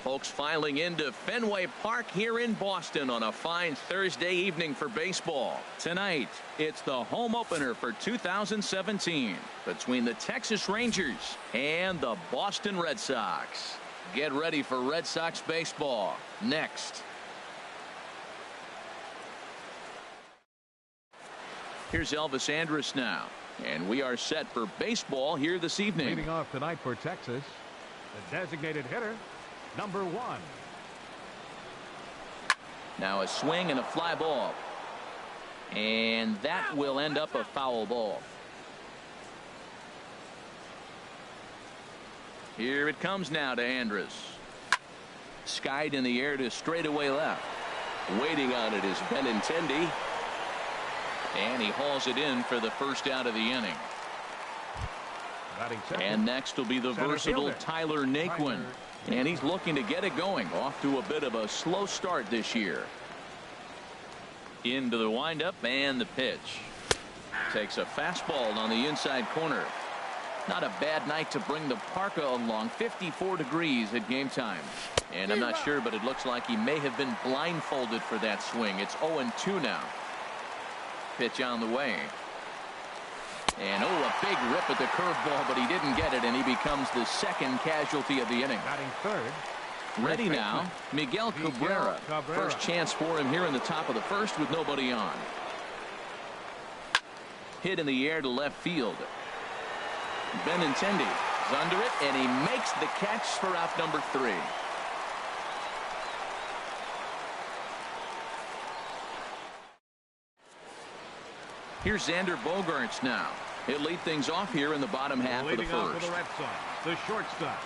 Folks filing into Fenway Park here in Boston on a fine Thursday evening for baseball. Tonight, it's the home opener for 2017 between the Texas Rangers and the Boston Red Sox. Get ready for Red Sox baseball next. Here's Elvis Andrus now, and we are set for baseball here this evening. Leading off tonight for Texas, the designated hitter, number 1. Now a swing and a fly ball. And that will end up a foul ball. Here it comes now to Andrus. Skied in the air to straightaway left. Waiting on it is Benintendi. And he hauls it in for the first out of the inning. And next will be the versatile Tyler Naquin. And he's looking to get it going. Off to a bit of a slow start this year. Into the windup and the pitch. Takes a fastball on the inside corner. Not a bad night to bring the parka along. 54 degrees at game time. And I'm not sure, but it looks like he may have been blindfolded for that swing. It's 0-2 now. Pitch on the way. And a big rip at the curveball, but he didn't get it, and he becomes the second casualty of the inning. Batting third. Ready now, Miguel Cabrera. First chance for him here in the top of the first with nobody on. Hit in the air to left field. Benintendi is under it, and he makes the catch for out number 3. Here's Xander Bogaerts now. He'll lead things off here in the bottom half of the first. Leading off for the Red Sox, the shortstop,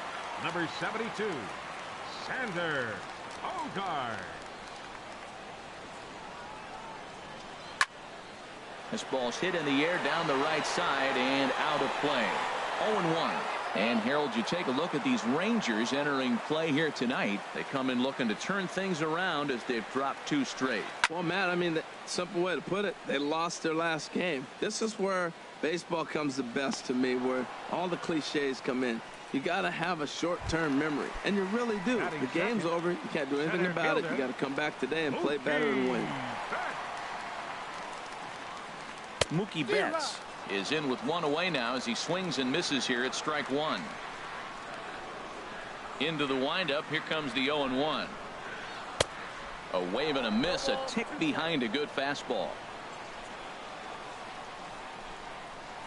number 72, Xander Bogaerts. This ball's hit in the air down the right side and out of play. 0-1. And Harold, you take a look at these Rangers entering play here tonight. They come in looking to turn things around as they've dropped 2 straight. Well, Matt, I mean, the simple way to put it, they lost their last game. This is where baseball comes the best to me, where all the cliches come in. You got to have a short-term memory, and you really do. The game's over. You can't do anything about it. You got to come back today and play better and win. Mookie Betts is in with 1 away now as he swings and misses here at strike 1. Into the windup. Here comes the 0-1. A wave and a miss, a tick behind a good fastball.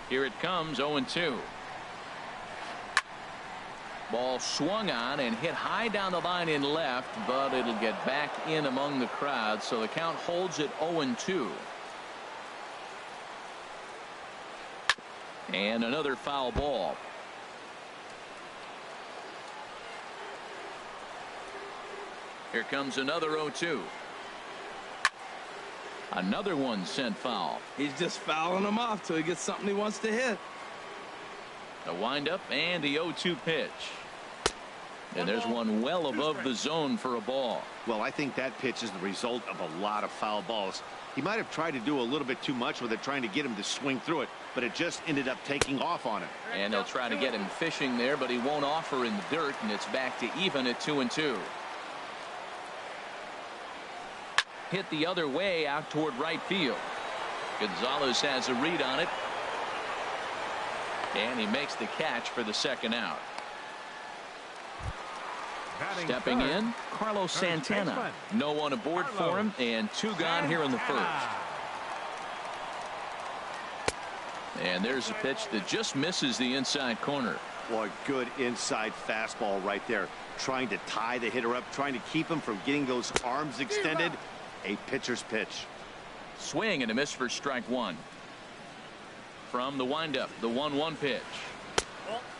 Here it comes, 0-2. Ball swung on and hit high down the line in left, but it'll get back in among the crowd, so the count holds at 0-2. And another foul ball. Here comes another 0-2. Another one sent foul. He's just fouling them off till he gets something he wants to hit. The windup and the 0-2 pitch. And there's one well above the zone for a ball. Well, I think that pitch is the result of a lot of foul balls. He might have tried to do a little bit too much with it, trying to get him to swing through it, but it just ended up taking off on him. And they'll try to get him fishing there, but he won't offer in the dirt, and it's back to even at 2-2. Hit the other way out toward right field. Gonzalez has a read on it. And he makes the catch for the second out. Stepping in, Carlos Santana. No one aboard for him, and 2 gone here in the first. And there's a pitch that just misses the inside corner. Boy, good inside fastball right there. Trying to tie the hitter up, trying to keep him from getting those arms extended. A pitcher's pitch. Swing and a miss for strike 1. From the windup, the 1-1 pitch.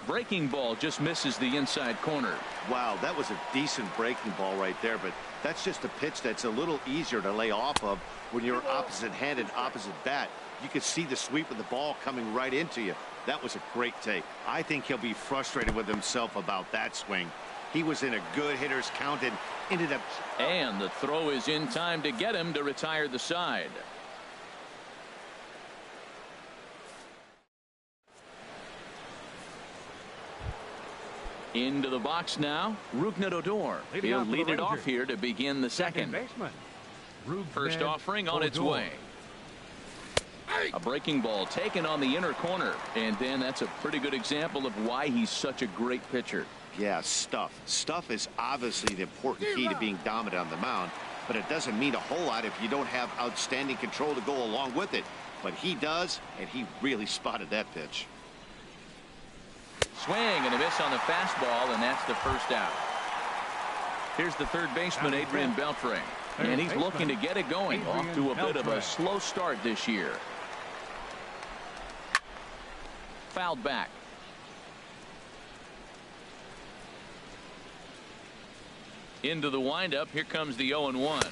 Breaking ball just misses the inside corner. Wow, that was a decent breaking ball right there, but that's just a pitch that's a little easier to lay off of when you're opposite handed, opposite bat. You could see the sweep of the ball coming right into you. That was a great take. I think he'll be frustrated with himself about that swing. He was in a good hitter's count and ended up. And the throw is in time to get him to retire the side. Into the box now, Odor. He'll lead it off here to begin the second. Baseman. First offering on its way. A breaking ball taken on the inner corner. And then that's a pretty good example of why he's such a great pitcher. Yeah, stuff. Stuff is obviously the important key to being dominant on the mound, but it doesn't mean a whole lot if you don't have outstanding control to go along with it. But he does, and he really spotted that pitch. Swing and a miss on the fastball, and that's the first out. Here's the third baseman, Adrian Beltre. And he's looking to get it going. Off to a bit of a slow start this year. Fouled back. Into the windup. Here comes the 0-1.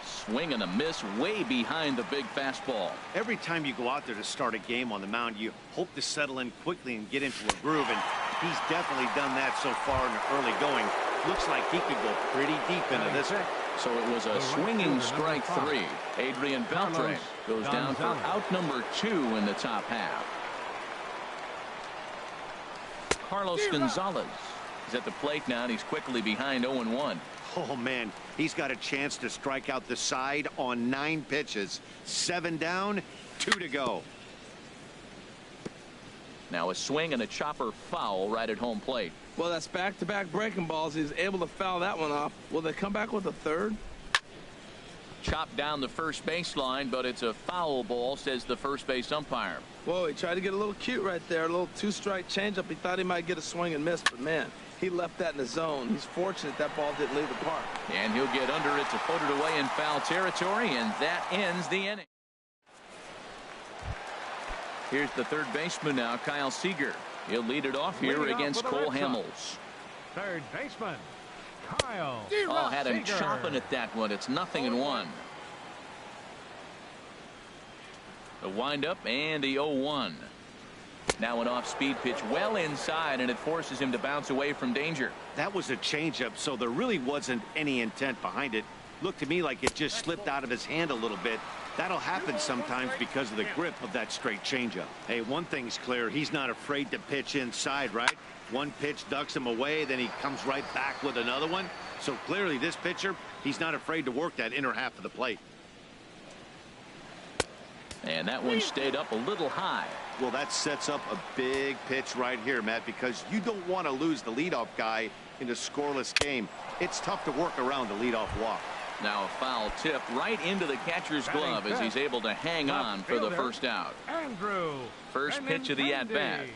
Swing and a miss way behind the big fastball. Every time you go out there to start a game on the mound, you hope to settle in quickly and get into a groove, and he's definitely done that so far in the early going. Looks like he could go pretty deep into this one. So it was a swinging strike 3. Adrian Beltre goes down for out number 2 in the top half. Carlos Gonzalez is at the plate now, and he's quickly behind 0-1. Oh, man, he's got a chance to strike out the side on 9 pitches. 7 down, 2 to go. Now a swing and a chopper foul right at home plate. Well, that's back-to-back breaking balls. He's able to foul that one off. Will they come back with a third? Chopped down the first baseline, but it's a foul ball, says the first base umpire. Whoa, he tried to get a little cute right there. A little 2-strike changeup. He thought he might get a swing and miss, but man, he left that in the zone. He's fortunate that ball didn't leave the park. And he'll get under it to put it away in foul territory, and that ends the inning. Here's the third baseman now, Kyle Seager. He'll lead it off here against Cole Hamels. Third baseman, Kyle. Oh, had him Seager. chopping at that one. It's 0-1. The windup and the 0-1. Now an off-speed pitch well inside, and it forces him to bounce away from danger. That was a changeup, so there really wasn't any intent behind it. Looked to me like it just slipped out of his hand a little bit. That'll happen sometimes because of the grip of that straight changeup. Hey, one thing's clear. He's not afraid to pitch inside, right? One pitch ducks him away, then he comes right back with another one. So clearly this pitcher, he's not afraid to work that inner half of the plate. And that one stayed up a little high. Well, that sets up a big pitch right here, Matt, because you don't want to lose the leadoff guy in a scoreless game. It's tough to work around the leadoff walk. Now a foul tip right into the catcher's glove as he's able to hang on for the first out. First pitch of the at-bat.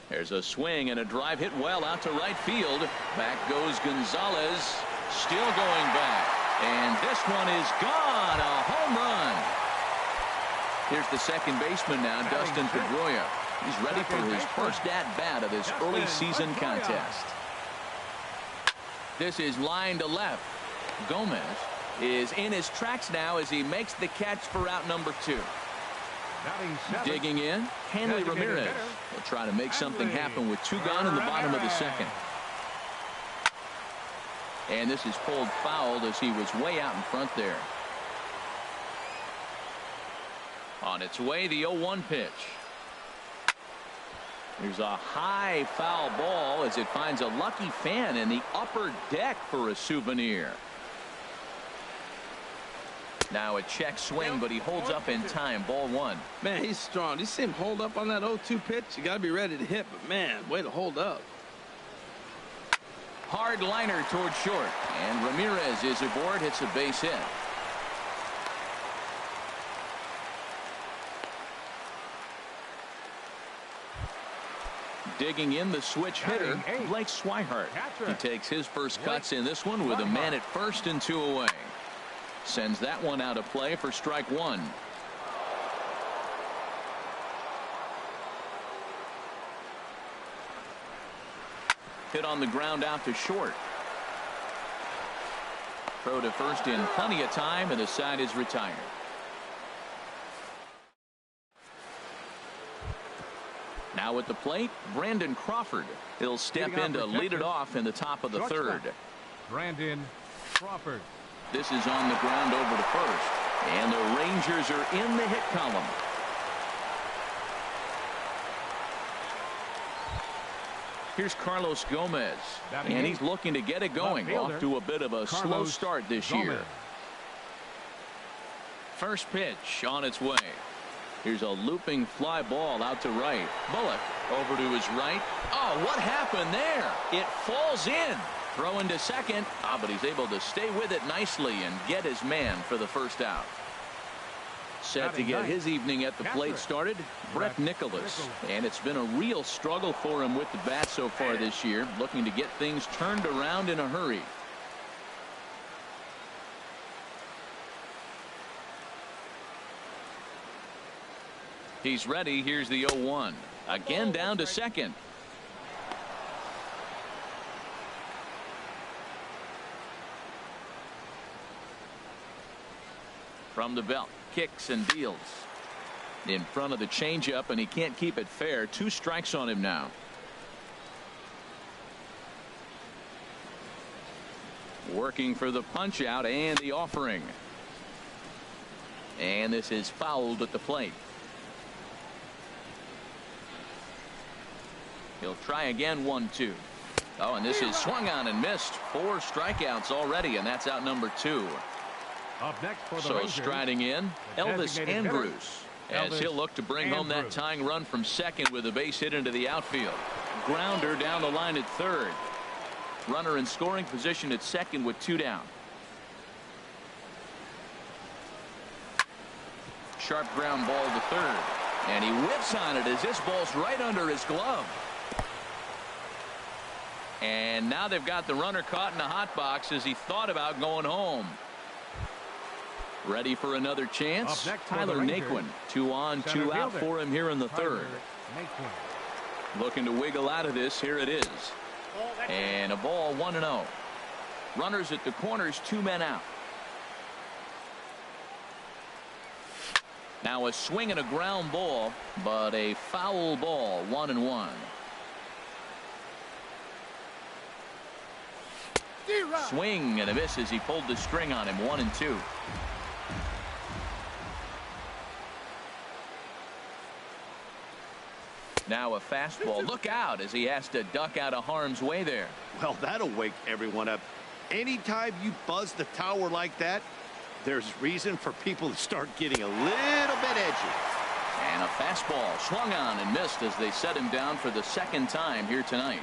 There's a swing and a drive hit well out to right field. Back goes Gonzalez. Still going back. And this one is gone. A home run. Here's the second baseman now, Dustin Pedroia. He's ready for his first at-bat of this early season contest. This is line to left. Gomez is in his tracks now as he makes the catch for out number 2. Digging in, Hanley Ramirez will try to make something happen with 2 gone in the bottom of the second. And this is pulled fouled as he was way out in front there. On its way, the 0-1 pitch. There's a high foul ball as it finds a lucky fan in the upper deck for a souvenir. Now a check swing, but he holds up in time. Ball 1. Man, he's strong. You see him hold up on that 0-2 pitch? You got to be ready to hit, but man, way to hold up. Hard liner towards short, and Ramirez is aboard, hits a base hit. Digging in, the switch hitter, Blake Swihart. He takes his first cuts in this one with a man at first and 2 away. Sends that one out of play for strike 1. Hit on the ground out to short. Throw to first in plenty of time, and the side is retired. Now at the plate, Brandon Crawford. He'll step in to lead it off in the top of the third. Brandon Crawford. This is on the ground over to first. And the Rangers are in the hit column. Here's Carlos Gomez, and he's looking to get it going. Off to a bit of a slow start this year. First pitch on its way. Here's a looping fly ball out to right. Bullock over to his right. Oh, what happened there? It falls in. Throw into second. But he's able to stay with it nicely and get his man for the first out. Set to get his evening at the plate started, Brett Nicholas. And it's been a real struggle for him with the bat so far this year, looking to get things turned around in a hurry. He's ready. Here's the 0-1. Again down to second. From the belt. Kicks and deals. In front of the changeup, and he can't keep it fair. 2 strikes on him now. Working for the punch out and the offering. And this is fouled at the plate. He'll try again. 1-2. Oh, and this is swung on and missed. 4 strikeouts already, and that's out number 2. Up next for the So Rangers, striding in, Elvis Andrus, as he'll look to bring home that tying run from second with a base hit into the outfield. Grounder down the line at third. Runner in scoring position at second with 2 down. Sharp ground ball to third, and he whips on it as this ball's right under his glove. And now they've got the runner caught in the hot box as he thought about going home. Ready for another chance. Tyler Naquin. 2 on, 2 out for him here in the third. Looking to wiggle out of this. Here it is. And a ball, 1-0. Runners at the corners, 2 men out. Now a swing and a ground ball, but a foul ball. 1-1. Swing and a miss as he pulled the string on him. 1-2. Now a fastball. Look out as he has to duck out of harm's way there. Well, that'll wake everyone up. Anytime you buzz the tower like that, there's reason for people to start getting a little bit edgy. And a fastball swung on and missed as they set him down for the second time here tonight.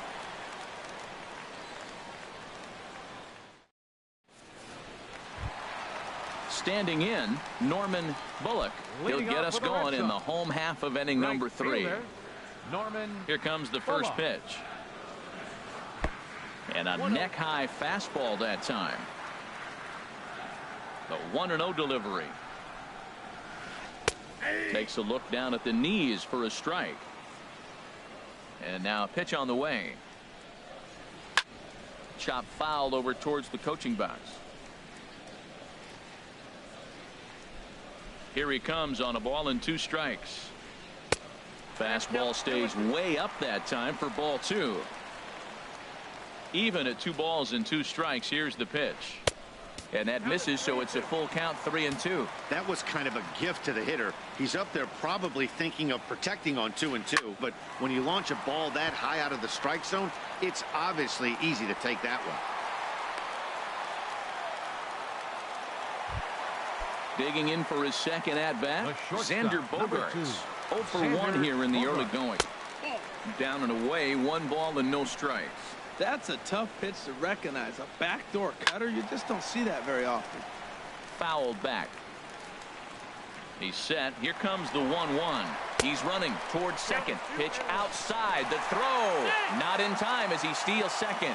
Standing in, Norman Bullock. He'll get us going in the home half of inning number 3. Here comes the first pitch. And a neck-high fastball that time. The 1-0 delivery. Takes a look down at the knees for a strike. And now a pitch on the way. Chop fouled over towards the coaching box. Here he comes on a ball and 2 strikes. Fastball stays way up that time for ball 2. Even at 2 balls and 2 strikes. Here's the pitch. And that misses, so it's a full count. 3-2. That was kind of a gift to the hitter. He's up there probably thinking of protecting on 2-2. But when you launch a ball that high out of the strike zone, it's obviously easy to take that one. Digging in for his second at-bat, Xander Bogaerts. 0 for 1 here in the early going. Down and away, 1 ball and no strikes. That's a tough pitch to recognize. A backdoor cutter, you just don't see that very often. Fouled back. He's set. Here comes the 1-1. He's running towards second. Pitch outside. The throw. Not in time as he steals second.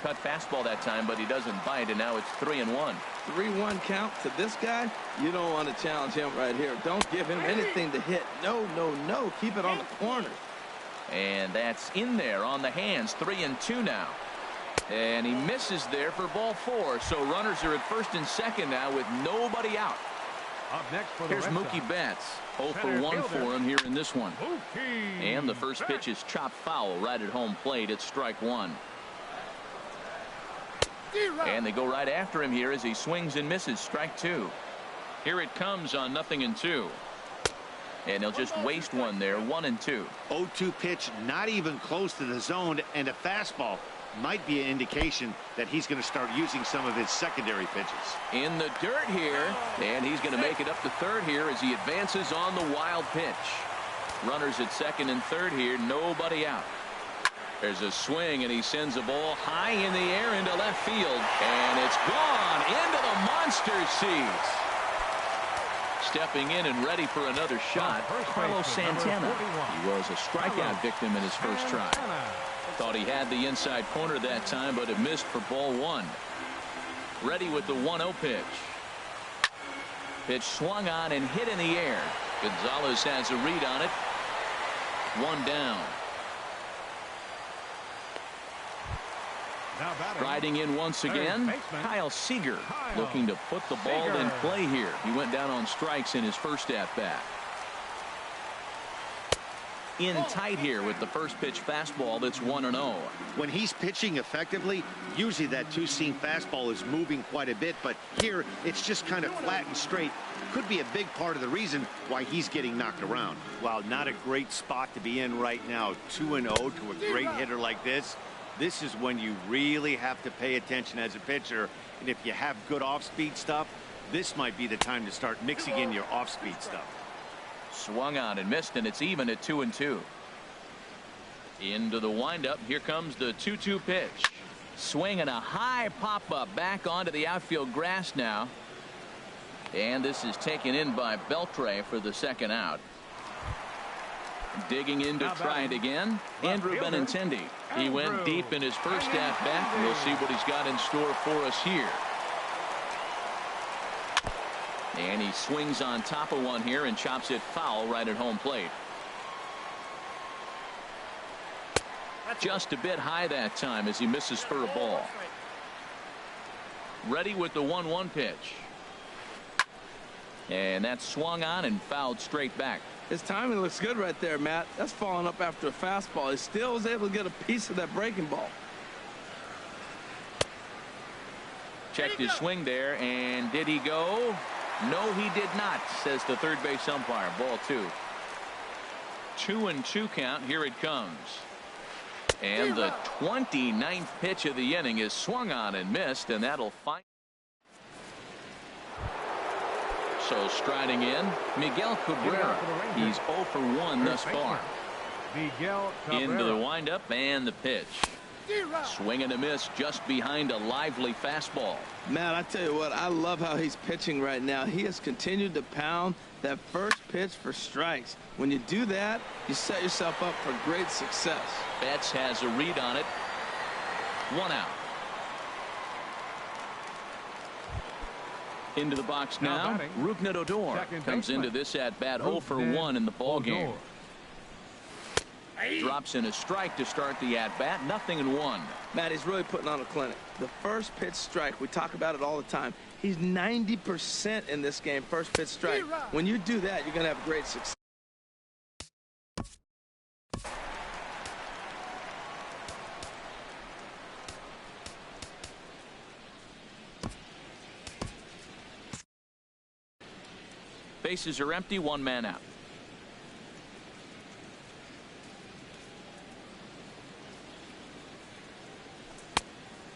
Cut fastball that time, but he doesn't bite, and now it's 3-1. 3-1 count to this guy. You don't want to challenge him right here. Don't give him anything to hit. No, no, no. Keep it on the corner. And that's in there on the hands. 3-2 now. And he misses there for ball 4. So runners are at first and second now with nobody out. Up next for the Here's Red Mookie Sox. Betts. 0 for Center 1 fielder. for him here in this one. Mookie And the first Betts. pitch is chopped foul right at home plate. It's strike 1. And they go right after him here as he swings and misses. Strike 2. Here it comes on 0-2. And he'll just waste one there. 1-2. 0-2 pitch, not even close to the zone, and a fastball might be an indication that he's going to start using some of his secondary pitches. In the dirt here, and he's going to make it up to third here as he advances on the wild pitch. Runners at second and third here, nobody out. There's a swing, and he sends a ball high in the air into left field, and it's gone into the monster seats. Stepping in and ready for another shot, Carlos Santana. He was a strikeout victim in his first try. Thought he had the inside corner that time, but it missed for ball 1. Ready with the 1-0 pitch. Pitch swung on and hit in the air. Gonzalez has a read on it. 1 down. Now batting. Riding in once again, baseman, Kyle Seager, Kyle looking to put the ball Seager. in play here. He went down on strikes in his first at-bat. In tight here with the first pitch fastball that's 1-0. When he's pitching effectively, usually that two-seam fastball is moving quite a bit, but here it's just kind of flat and straight. Could be a big part of the reason why he's getting knocked around. Wow, not a great spot to be in right now. 2-0 to a great hitter like this. This is when you really have to pay attention as a pitcher. And if you have good off-speed stuff, this might be the time to start mixing in your off-speed stuff. Swung on and missed, and it's even at 2-2. Into the windup. Here comes the 2-2 pitch. Swing and a high pop-up back onto the outfield grass now. And this is taken in by Beltre for the second out. Digging in to try it again, Andrew Benintendi. He went deep in his first at-bat, and we'll see what he's got in store for us here. And he swings on top of one here and chops it foul right at home plate. Just a bit high that time as he misses for a ball. Ready with the 1-1 pitch. And that's swung on and fouled straight back. His timing looks good right there, Matt. That's following up after a fastball. He still was able to get a piece of that breaking ball. Checked his swing there, and did he go? No, he did not, says the third base umpire. Ball 2. 2-2 count. Here it comes. And the 29th pitch of the inning is swung on and missed, and that'll find. So striding in, Miguel Cabrera. He's 0 for 1 thus far. Miguel Cabrera. Into the windup and the pitch. Swing and a miss just behind a lively fastball. Matt, I tell you what, I love how he's pitching right now. He has continued to pound that first pitch for strikes. When you do that, you set yourself up for great success. Betts has a read on it. 1 out. Into the box now. batting, Rougned Odor second comes baseman, into this at bat 0 for Rougned 1 in the ball game. Odor. Drops in a strike to start the at bat. 0-1. Matt, he's really putting on a clinic. The first pitch strike, we talk about it all the time. He's 90% in this game, first pitch strike. When you do that, you're going to have great success. Bases are empty. 1 man out.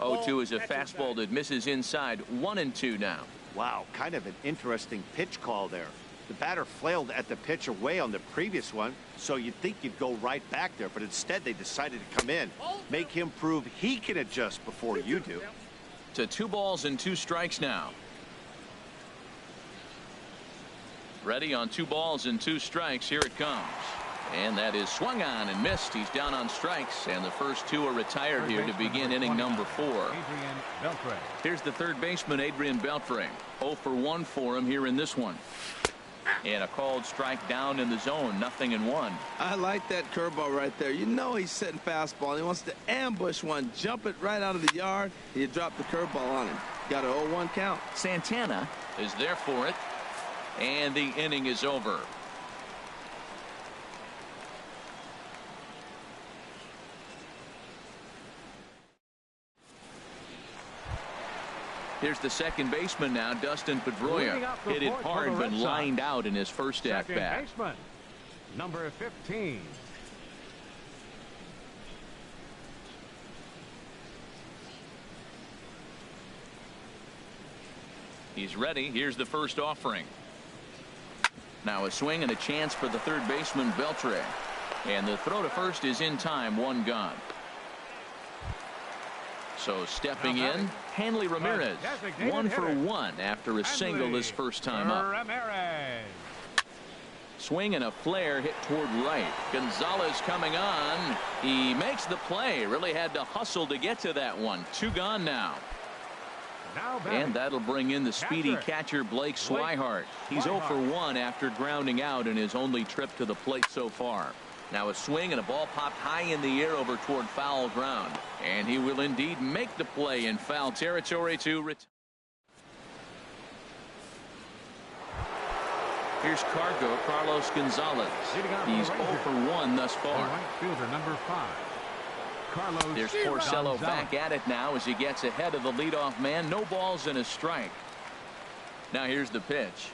Oh, 2 is a fastball that misses inside. 1-2 now. Wow, kind of an interesting pitch call there. The batter flailed at the pitch away on the previous one, so you'd think you'd go right back there, but instead they decided to come in, make him prove he can adjust before you do. To 2 balls and 2 strikes now. Ready on 2 balls and 2 strikes. Here it comes. And that is swung on and missed. He's down on strikes, and the first 2 are retired here to begin inning number 4. Adrian Beltre. Here's the third baseman, Adrian Beltre. 0 for 1 for him here in this one. And a called strike down in the zone, 0-1. I like that curveball right there. You know he's setting fastball. He wants to ambush one, jump it right out of the yard, and you drop the curveball on him. Got an 0-1 count. Santana is there for it, and the inning is over. Here's the second baseman now, Dustin Pedroia. Hit it hard, but lined out in his first at-bat. Baseman, number 15. He's ready. Here's the first offering. Now a swing and a chance for the third baseman, Beltre. And the throw to first is in time, one gone. So stepping in, Hanley Ramirez, 1 for 1 after a single his first time up. Ramirez. Swing and a flare hit toward right. Gonzalez coming on. He makes the play. Really had to hustle to get to that one. 2 gone now. And that'll bring in the speedy catcher Blake Swihart. He's 0 for 1 after grounding out in his only trip to the plate so far. Now a swing and a ball popped high in the air over toward foul ground. And he will indeed make the play in foul territory to retire. Here's Carlos Gonzalez. He's 0 for 1 thus far. Right fielder, number 5. Carlos There's Porcello back at it now as he gets ahead of the leadoff man. No balls and a strike. Now here's the pitch.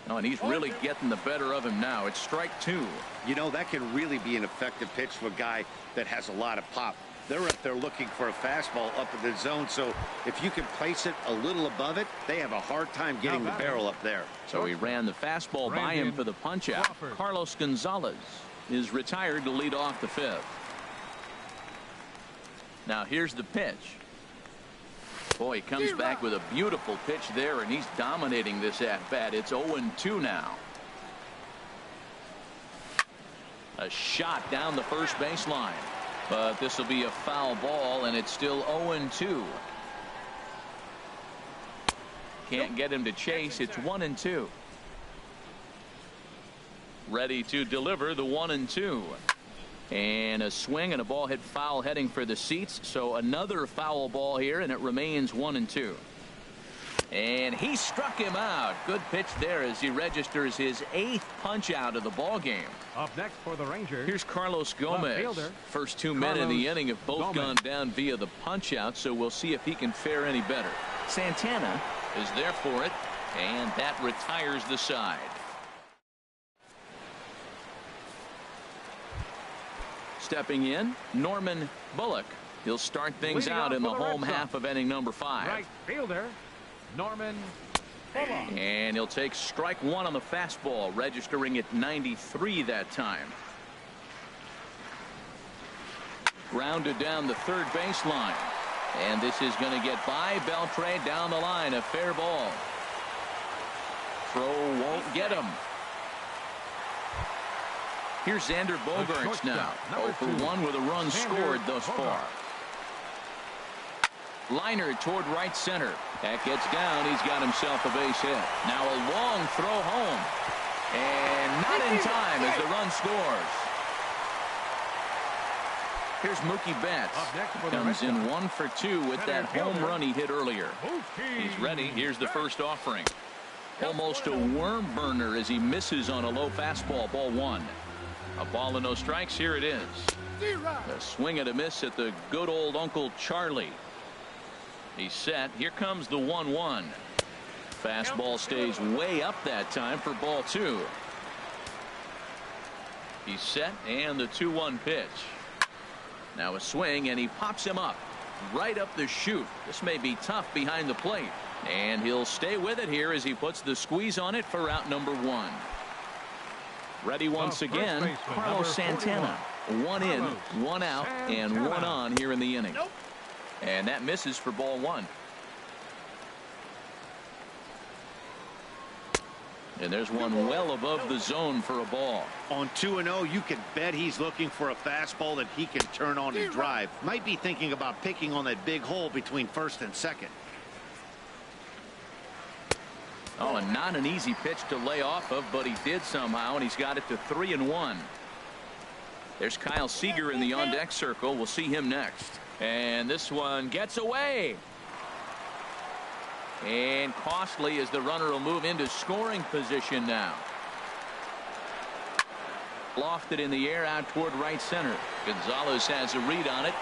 Oh, and he's really getting the better of him now. It's strike 2. You know, that can really be an effective pitch to a guy that has a lot of pop. They're up there looking for a fastball up in the zone, so if you can place it a little above it, they have a hard time getting the barrel up there. So he ran the fastball by him for the punch out. Carlos Gonzalez is retired to lead off the 5th. Now here's the pitch. Boy, he comes back with a beautiful pitch there, and he's dominating this at-bat. It's 0-2 now. A shot down the first baseline. But this will be a foul ball, and it's still 0-2. Can't get him to chase. It's 1-2. Ready to deliver the 1-2. And a swing and a ball hit foul heading for the seats. So another foul ball here, and it remains 1-2. And he struck him out. Good pitch there as he registers his 8th punch out of the ball game. Up next for the Rangers. Here's Carlos Gomez. First 2 men in the inning have both gone down via the punch out, so we'll see if he can fare any better. Santana is there for it, and that retires the side. Stepping in, Norman Bullock. He'll start things out in the home half of inning number 5. Right fielder, Norman Bullock. And he'll take strike 1 on the fastball, registering at 93 that time. Grounded down the third baseline. And this is going to get by Beltre down the line. A fair ball. Throw won't get him. Here's Xander Bogaerts now. 0 for 1 with a run scored thus far. Liner toward right center. That gets down. He's got himself a base hit. Now a long throw home. And not in time as the run scores. Here's Mookie Betts. Comes in 1 for 2 with that home run he hit earlier. He's ready. Here's the first offering. Almost a worm burner as he misses on a low fastball. Ball 1. A ball and no strikes. Here it is. A swing and a miss at the good old Uncle Charlie. He's set. Here comes the 1-1. Fastball stays way up that time for ball 2. He's set, and the 2-1 pitch. Now a swing, and he pops him up right up the chute. This may be tough behind the plate, and he'll stay with it here as he puts the squeeze on it for out number 1. Ready once again, Carlos Santana. 1 in, 1 out, and 1 on here in the inning. And that misses for ball 1. And there's one well above the zone for a ball. On 2-0, you can bet he's looking for a fastball that he can turn on and drive. Might be thinking about picking on that big hole between first and second. Oh, and not an easy pitch to lay off of, but he did somehow, and he's got it to 3-1. There's Kyle Seager in the on-deck circle. We'll see him next. And this one gets away. And costly as the runner will move into scoring position now. Lofted in the air out toward right center. Gonzalez has a read on it.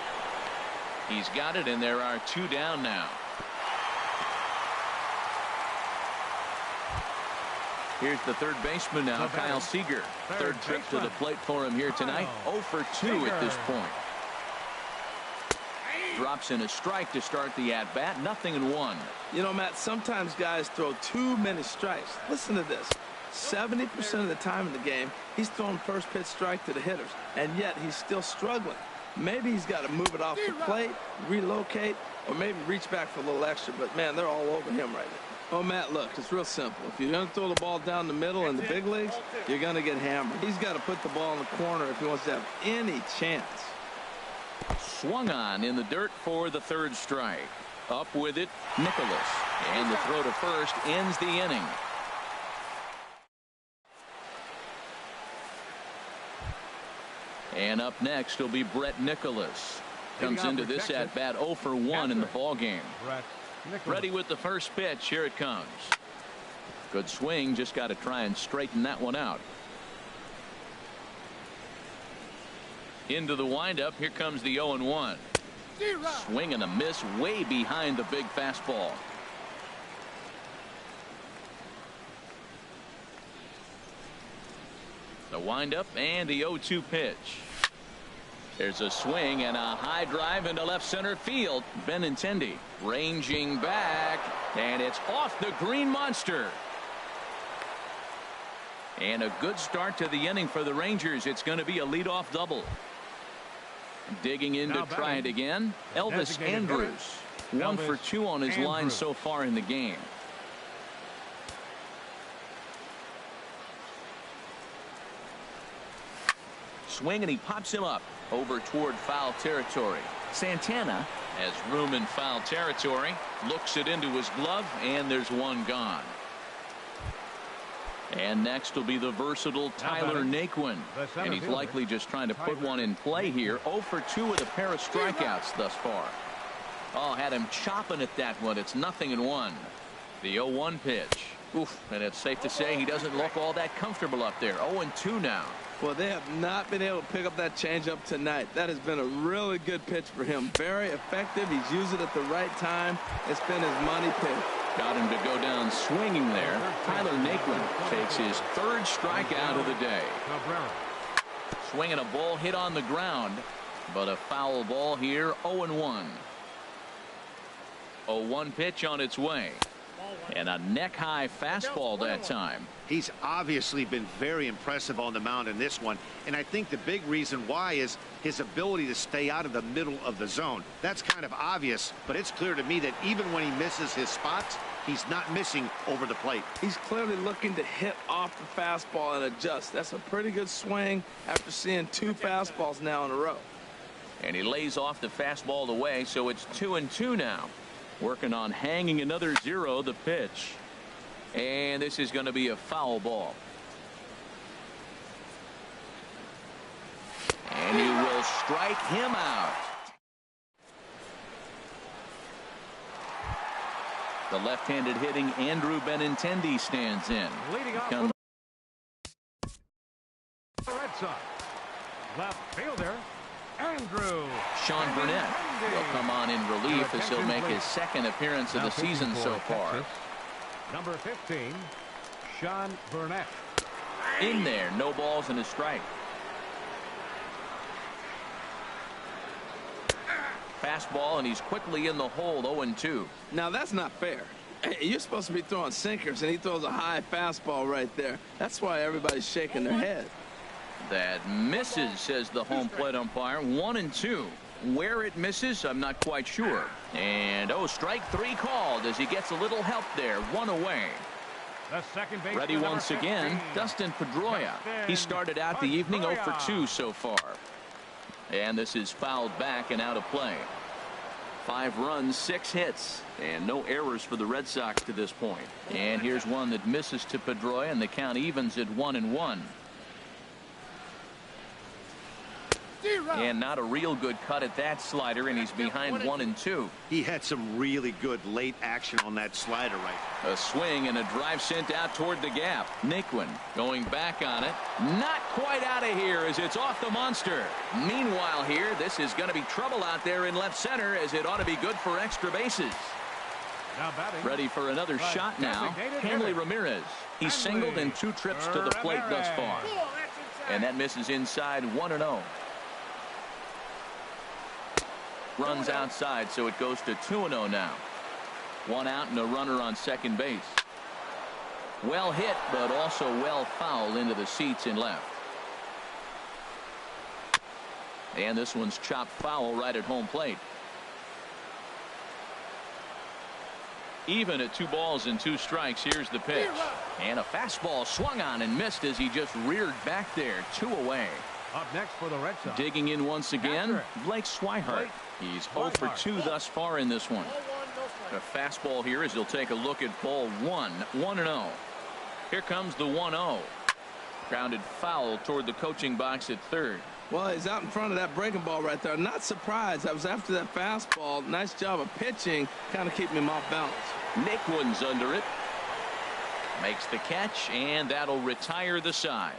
He's got it, and there are 2 down now. Here's the third baseman now, Kyle Seager. Third trip to the plate for him here tonight. 0 for 2 at this point. Drops in a strike to start the at-bat. 0-1. You know, Matt, sometimes guys throw too many strikes. Listen to this. 70% of the time in the game, he's throwing first pitch strike to the hitters, and yet he's still struggling. Maybe he's got to move it off the plate, relocate, or maybe reach back for a little extra, but, man, they're all over him right now. Oh, Matt, look, it's real simple. If you're going to throw the ball down the middle in the big leagues, you're going to get hammered. He's got to put the ball in the corner if he wants to have any chance. Swung on in the dirt for the third strike. Up with it, Nicholas. And the throw to first ends the inning. And up next will be Brett Nicholas. Comes into this at-bat 0 for 1 in the ballgame. Ready with the first pitch. Here it comes. Good swing. Just got to try and straighten that one out. Into the windup. Here comes the 0-1. Swing and a miss way behind the big fastball. The windup and the 0-2 pitch. There's a swing and a high drive into left center field. Benintendi ranging back, and it's off the green monster. And a good start to the inning for the Rangers. It's going to be a leadoff double. Digging in to try it again, Elvis Andrus. 1 for 2 on his line so far in the game. Swing, and he pops him up over toward foul territory. Santana has room in foul territory, looks it into his glove, and there's one gone. And next will be the versatile Tyler Naquin, and he's likely just trying to put one in play here. 0 for 2 with a pair of strikeouts thus far. Oh, had him chopping at that one. It's 0-1. The 0-1 pitch. Oof, and it's safe to say he doesn't look all that comfortable up there. 0-2 now. Well, they have not been able to pick up that changeup tonight. That has been a really good pitch for him. Very effective. He's used it at the right time. It's been his money pitch. Got him to go down swinging there. Tyler Naquin takes his third strikeout of the day. Swinging a ball hit on the ground, but a foul ball here. 0-1. 0-1 pitch on its way. And a neck-high fastball that time. He's obviously been very impressive on the mound in this one, and I think the big reason why is his ability to stay out of the middle of the zone. That's kind of obvious, but it's clear to me that even when he misses his spots, he's not missing over the plate. He's clearly looking to hit off the fastball and adjust. That's a pretty good swing after seeing 2 fastballs now in a row. And he lays off the fastball away, so it's 2-2 now. Working on hanging another 0 the pitch. And this is going to be a foul ball. And he will strike him out. The left-handed hitting Andrew Benintendi stands in. Leading off with the Red Sox. Left fielder, Andrew. Sean Burnett will come on in relief as he'll make his second appearance of the season so far. Number 15, Sean Burnett. In there, no balls and a strike. Fastball, and he's quickly in the hole. 0-2. Now that's not fair. You're supposed to be throwing sinkers, and he throws a high fastball right there. That's why everybody's shaking their head. That misses, says the home plate umpire. 1-2. Where it misses, I'm not quite sure. And strike 3 called as he gets a little help there. 1 away. The second base ready once again, Dustin Pedroia. He started out the evening 0 for 2 so far. And this is fouled back and out of play. 5 runs, 6 hits, and no errors for the Red Sox to this point. And here's one that misses to Pedroia, and the count evens at 1-1. And not a real good cut at that slider, and he's behind 1-2. He had some really good late action on that slider right. A swing and a drive sent out toward the gap. Naquin going back on it. Not quite out of here as it's off the monster. Meanwhile here, this is going to be trouble out there in left center, as it ought to be good for extra bases. Now batting. Ready for another shot now. Hanley Ramirez. He's singled in 2 trips to the plate thus far. And that misses inside 1-0. Runs outside, so it goes to 2-0 now. 1 out and a runner on second base. Well hit, but also well fouled into the seats in left. And this one's chopped foul right at home plate. Even at 2 balls and 2 strikes. Here's the pitch. And a fastball swung on and missed as he just reared back there. 2 away. Up next for the Red Sox. Digging in once again, Blake Swihart. He's 0 for 2 thus far in this one. A fastball here as he'll take a look at ball 1. 1-0. Here comes the 1-0. Grounded foul toward the coaching box at third. Well, he's out in front of that breaking ball right there. Not surprised. I was after that fastball. Nice job of pitching. Kind of keeping him off balance. Naquin's under it. Makes the catch, and that'll retire the side.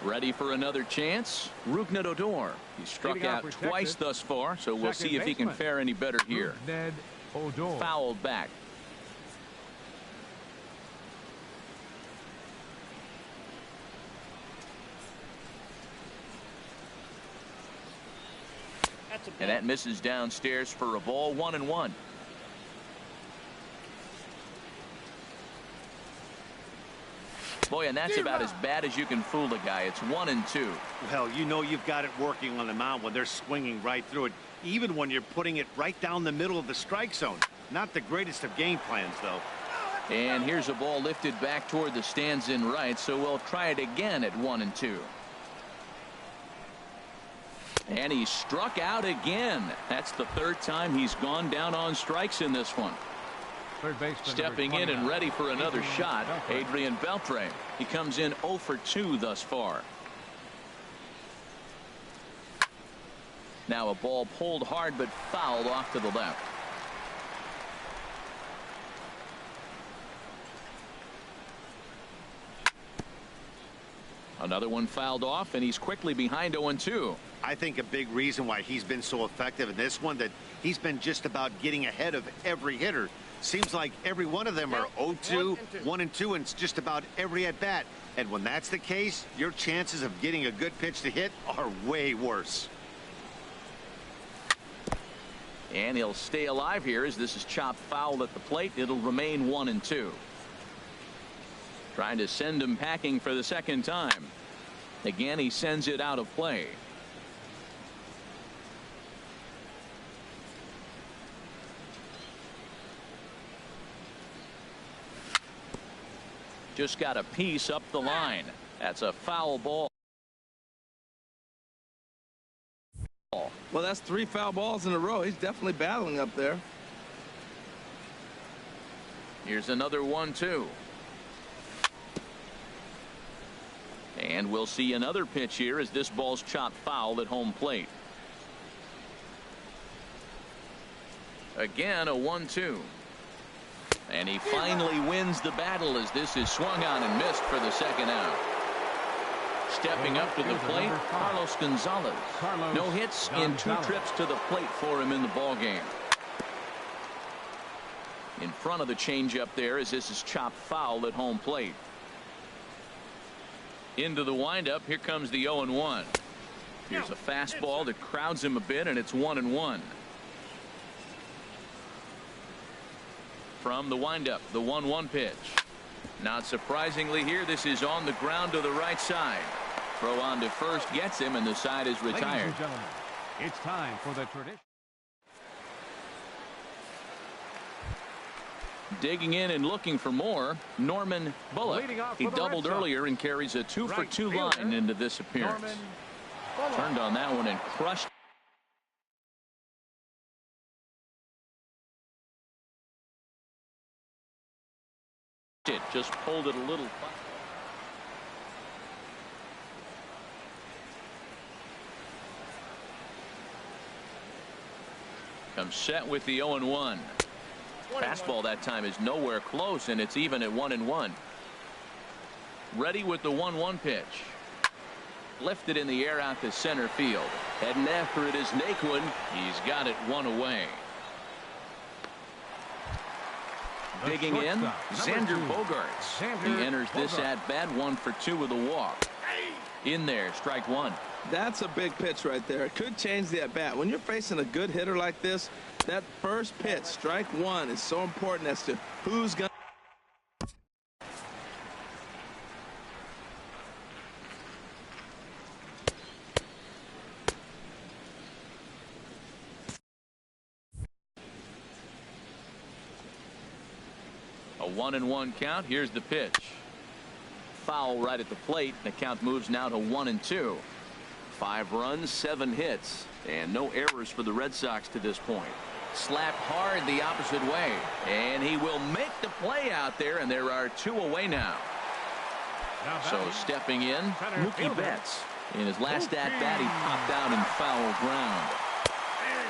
Ready for another chance. Rougned Odor. He struck out twice thus far, so we'll see if he can fare any better here. Fouled back. And that misses downstairs for a ball. 1-1. Boy, and that's about as bad as you can fool a guy. It's 1-2. Well, you know you've got it working on the mound when they're swinging right through it, even when you're putting it right down the middle of the strike zone. Not the greatest of game plans, though. And here's a ball lifted back toward the stands in right, so we'll try it again at 1-2. And he struck out again. That's the 3rd time he's gone down on strikes in this one. Stepping in and ready for another shot, Adrian Beltre. He comes in 0 for 2 thus far. Now a ball pulled hard but fouled off to the left. Another one fouled off, and he's quickly behind 0-2. I think a big reason why he's been so effective in this one, that he's been just about getting ahead of every hitter. Seems like every one of them are 0-2, 1-2, and it's just about every at bat. And when that's the case, your chances of getting a good pitch to hit are way worse. And he'll stay alive here as this is chopped foul at the plate. It'll remain 1-2. Trying to send him packing for the 2nd time. Again, he sends it out of play. Just got a piece up the line. That's a foul ball. Well, that's 3 foul balls in a row. He's definitely battling up there. Here's another 1-2. And we'll see another pitch here as this ball's chopped foul at home plate. Again, a 1-2. And he finally wins the battle as this is swung on and missed for the 2nd out. Stepping up to the plate, Carlos Gonzalez. No hits in 2 trips to the plate for him in the ballgame. In front of the changeup there as this is chopped foul at home plate. Into the windup. Here comes the 0-1. Here's a fastball that crowds him a bit, and it's 1-1. From the windup, the 1-1 pitch. Not surprisingly here, this is on the ground to the right side. Throw on to first gets him, and the side is retired. Ladies and gentlemen, it's time for the tradition. Digging in and looking for more, Norman Bullock. He doubled earlier and carries a 2-for-2 line into this appearance. Turned on that one and crushed it. Just pulled it a little. Comes set with the 0-1. Fastball that time is nowhere close, and it's even at 1-1. Ready with the 1-1 pitch. Lifted in the air out to center field. Heading after it is Naquin. He's got it one away. Digging in, Xander Bogaerts. He enters this at bat 1 for 2 with a walk. In there, strike 1. That's a big pitch right there. It could change the at bat. When you're facing a good hitter like this, that first pitch, strike 1, is so important as to who's going to. A 1-1 count. Here's the pitch. Foul right at the plate. The count moves now to 1-2. 5 runs, 7 hits, and no errors for the Red Sox to this point. Slapped hard the opposite way, and he will make the play out there, and there are 2 away now. So stepping in, Mookie Betts. In his last at-bat, he popped out in foul ground.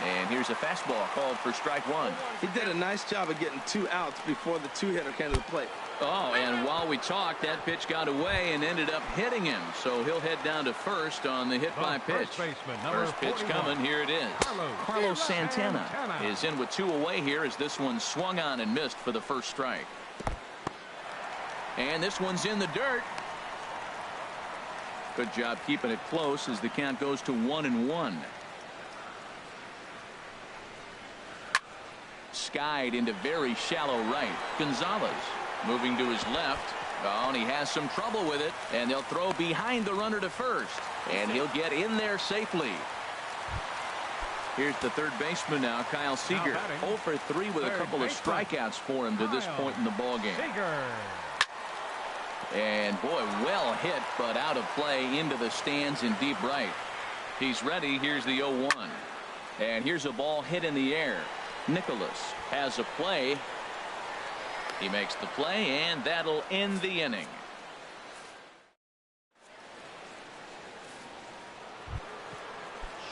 And here's a fastball called for strike 1. He did a nice job of getting 2 outs before the 2-hitter came to the plate. Oh, and while we talked, that pitch got away and ended up hitting him. So he'll head down to first on the hit by pitch. First pitch coming. Here it is. Carlos Santana is in with 2 away here as this one swung on and missed for the first strike. And this one's in the dirt. Good job keeping it close as the count goes to 1-1. Skied into very shallow right. Gonzalez moving to his left. Oh, and he has some trouble with it, and they'll throw behind the runner to first, and he'll get in there safely. Here's the third baseman now, Kyle Seager. 0 for 3 with a couple of strikeouts for him to this point in the ballgame. And boy, well hit, but out of play into the stands in deep right. He's ready. Here's the 0-1, and here's a ball hit in the air. Nicholas has a play. He makes the play, and that'll end the inning.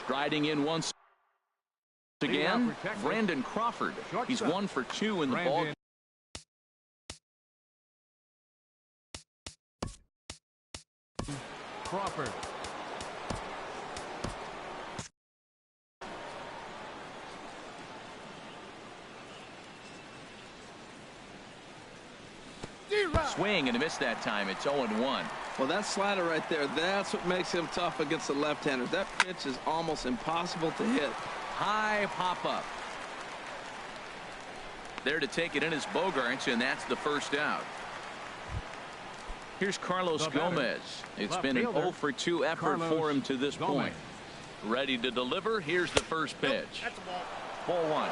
Striding in once again, Brandon Crawford. He's 1 for 2 in the ball. Crawford. Swing and a miss that time. It's 0-1. Well, that slider right there, that's what makes him tough against the left-handers. That pitch is almost impossible to hit. High pop-up. There to take it in is Bogaerts, and that's the first out. Here's Carlos Gomez. It's been an 0 for 2 effort for him to this point. Ready to deliver. Here's the first pitch. Ball 1.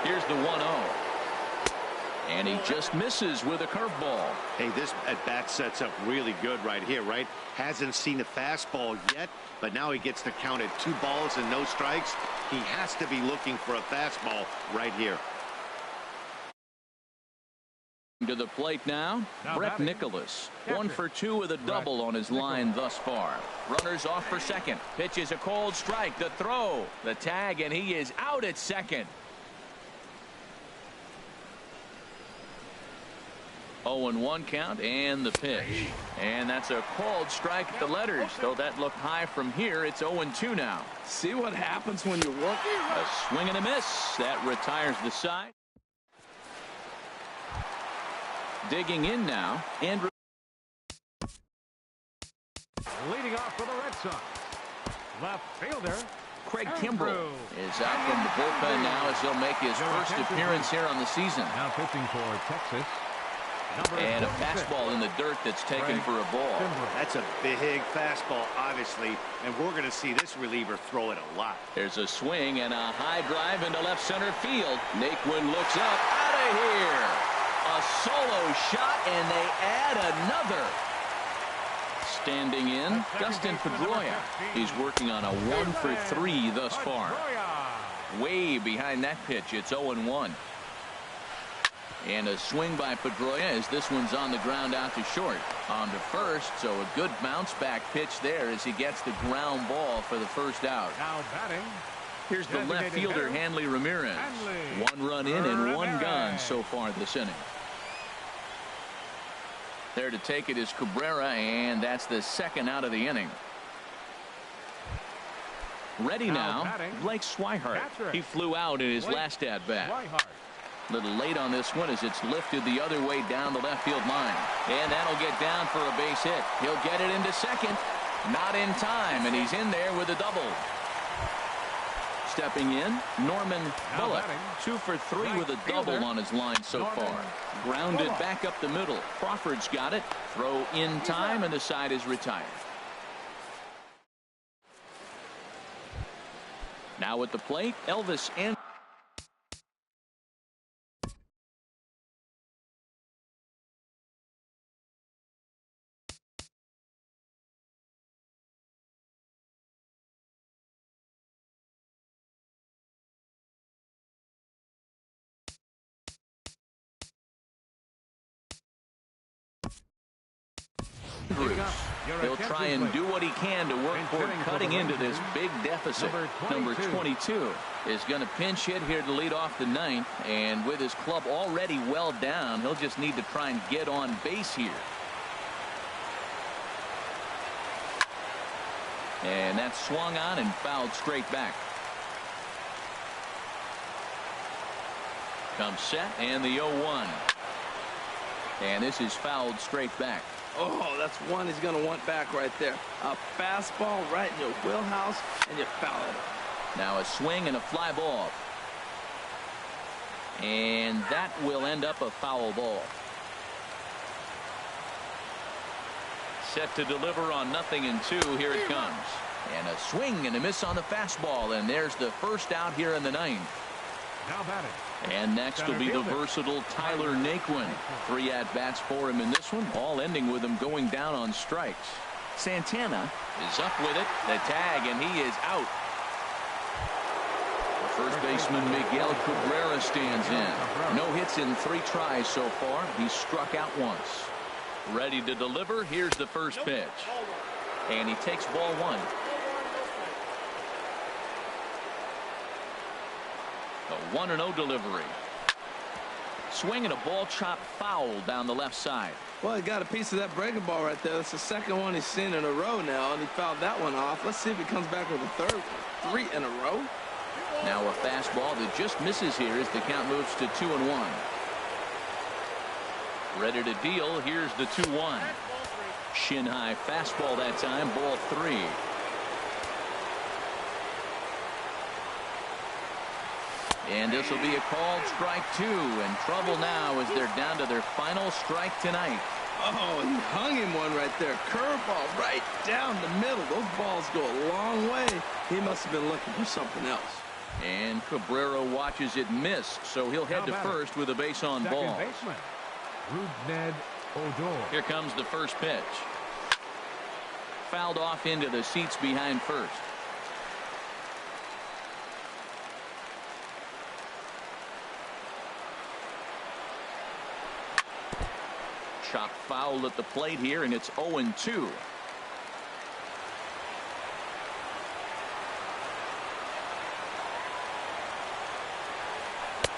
Here's the 1-0. And he just misses with a curveball. Hey, this at-bat sets up really good right here, right? Hasn't seen a fastball yet, but now he gets to count at 2 balls and no strikes. He has to be looking for a fastball right here. To the plate now, Brett Nicholas. 1 for 2 with a double on his line thus far. Runners off for second. Pitch is a cold strike. The throw, the tag, and he is out at second. 0-1 count and the pitch. And that's a called strike at the letters. Though that looked high from here, it's 0-2 now. See what happens when you work? A swing and a miss. That retires the side. Digging in now, Andrew. Leading off for the Red Sox, left fielder Craig Kimbrell is out from the bullpen now as he'll make his first appearance here on the season. Now pitching for Texas, And a fastball in the dirt that's taken for a ball. That's a big fastball, obviously, and we're going to see this reliever throw it a lot. There's a swing and a high drive into left center field. Naquin looks up, out of here. A solo shot, and they add another. Standing in, Dustin Pedroia. He's working on a 1-for-3 thus far. Way behind that pitch. It's 0-1. And a swing by Pedroia as this one's on the ground out to short. On to first, so a good bounce back pitch there as he gets the ground ball for the first out. Now batting. Here's the left fielder, Hanley Ramirez. 1 run in and 1 gone so far this inning. There to take it is Cabrera, and that's the second out of the inning. Ready now, Blake Swihart. He flew out in his last at-bat. A little late on this one as it's lifted the other way down the left field line. And that'll get down for a base hit. He'll get it into second. Not in time, and he's in there with a double. Stepping in, Norman Bullock. 2 for 3 with a double on his line so far. Grounded back up the middle. Crawford's got it. Throw in time, and the side is retired. Now at the plate, Elvis and he'll try and do what he can to work toward cutting into this big deficit. Number 22 is going to pinch hit here to lead off the 9th, and with his club already well down, he'll just need to try and get on base here. And that's swung on and fouled straight back. Comes set, and the 0-1. And this is fouled straight back. Oh, that's one he's going to want back right there. A fastball right in your wheelhouse, and you foul it. Now a swing and a fly ball. And that will end up a foul ball. Set to deliver on 0-2. Here it comes. And a swing and a miss on the fastball. And there's the first out here in the 9th. Now batting. And next will be the versatile Tyler Naquin. 3 at-bats for him in this one, all ending with him going down on strikes. Santana is up with it. The tag, and he is out. First baseman Miguel Cabrera stands in. No hits in 3 tries so far. He's struck out once. Ready to deliver. Here's the first pitch. And he takes ball 1. A 1-0 delivery. Swing and a ball chopped foul down the left side. Well, he got a piece of that breaking ball right there. That's the second one he's seen in a row now, and he fouled that one off. Let's see if he comes back with a third one. 3 in a row. Now a fastball that just misses here as the count moves to 2-1. Ready to deal. Here's the 2-1. Shin high fastball that time. Ball 3. And this will be a called strike 2, and trouble now as they're down to their final strike tonight. Oh, he hung him one right there. Curveball right down the middle. Those balls go a long way. He must have been looking for something else. And Cabrera watches it miss, so he'll head to first with a base on ball. Here comes the first pitch. Fouled off into the seats behind first. Chopped foul at the plate here, and it's 0-2.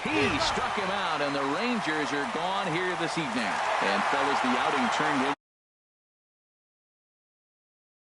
He struck him out, and the Rangers are gone here this evening. And fellas, the outing turned